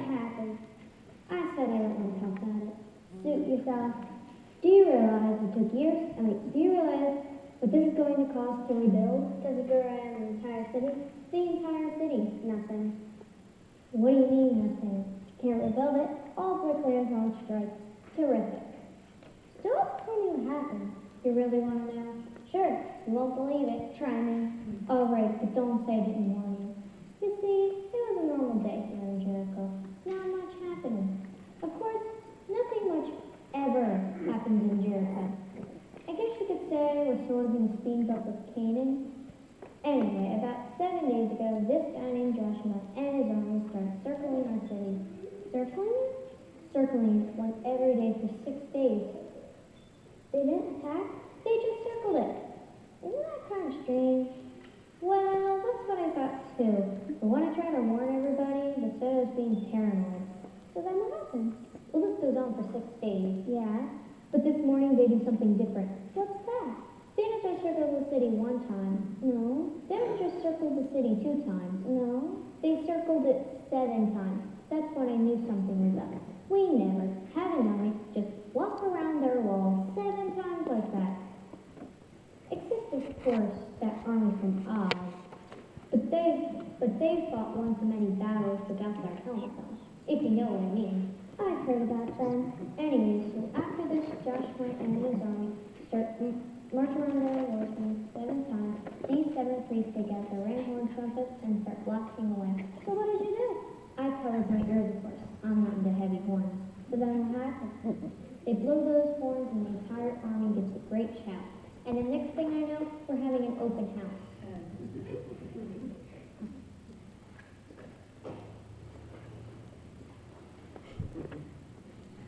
happened? I said I don't want to talk about it. Suit yourself. Do you realize it took years? Do you realize what this is going to cost to rebuild? Does it go around the entire city? The entire city. Nothing. What do you mean, nothing? Can't rebuild it. All bricklayers on strike. Terrific. So what's going to happen? You really want to know? Sure. You won't believe it. Try me. All right, but don't say I didn't warn you. You see, it was a normal day here in Jericho. Not much happening. Of course, nothing much ever happens in Jericho. I guess you could say we're sort of in the speed bump of Canaan. Anyway, about 7 days ago, this guy named Joshua and his army started circling our city. Circling? Circling went every day for 6 days. They didn't attack, they just circled it. Isn't that kind of strange? Well, that's what I thought too. But when I tried to warn everybody, they said I was being paranoid. So then what happened? Well, this goes on for 6 days. Yeah. But this morning they did something different. What's that? They didn't just circle the city 1 time. No. They didn't just circle the city 2 times. No. They circled it 7 times. That's when I knew something was up. We never had an army just walk around their walls 7 times like that. Except, of course, that army from Oz. But they fought one too many battles without their helmets on, if you know what I mean. I've heard about them. Anyway, so after this, Joshua and his army start march around their horsemen 7 times. These 7 priests take out their ram-horn trumpets and start blocking the way. So what did you do? I covered my ears, of course. I'm not into heavy horns. So then what happened? They blow those horns and the entire army gets a great shout. And the next thing I know, we're having an open house.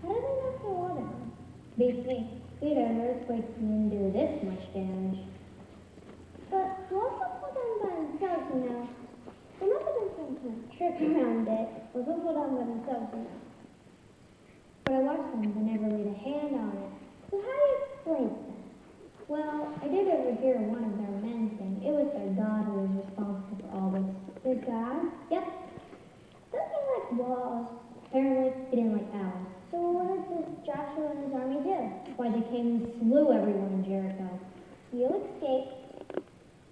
How did they knock the water? Beats me. We'd had an earthquake and didn't do this much damage. But wasn't put on by themselves, you know. They must have done some kind of trick around it. Wasn't put on by themselves, you know. But I watched them, they never laid a hand on it. So how do you explain that? Well, I did overhear one of their men saying it was their God who was responsible for all this. Their God? Yep. Doesn't he like walls? Apparently, he didn't like owls. So what did this Joshua and his army do? Why, they came and slew everyone in Jericho. You escaped.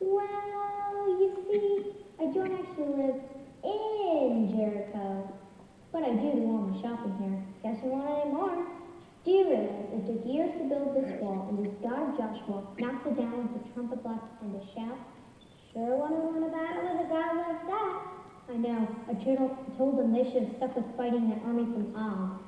Well, you see, I don't actually live in Jericho. But I do all my shopping here. Guess you want any more? Do you realize it took years to build this wall, and this god Joshua knocked it down with a trumpet blast and a shout? Sure want to win a battle with a god like that. I know. I told them they should have stuck with fighting that army from Oz.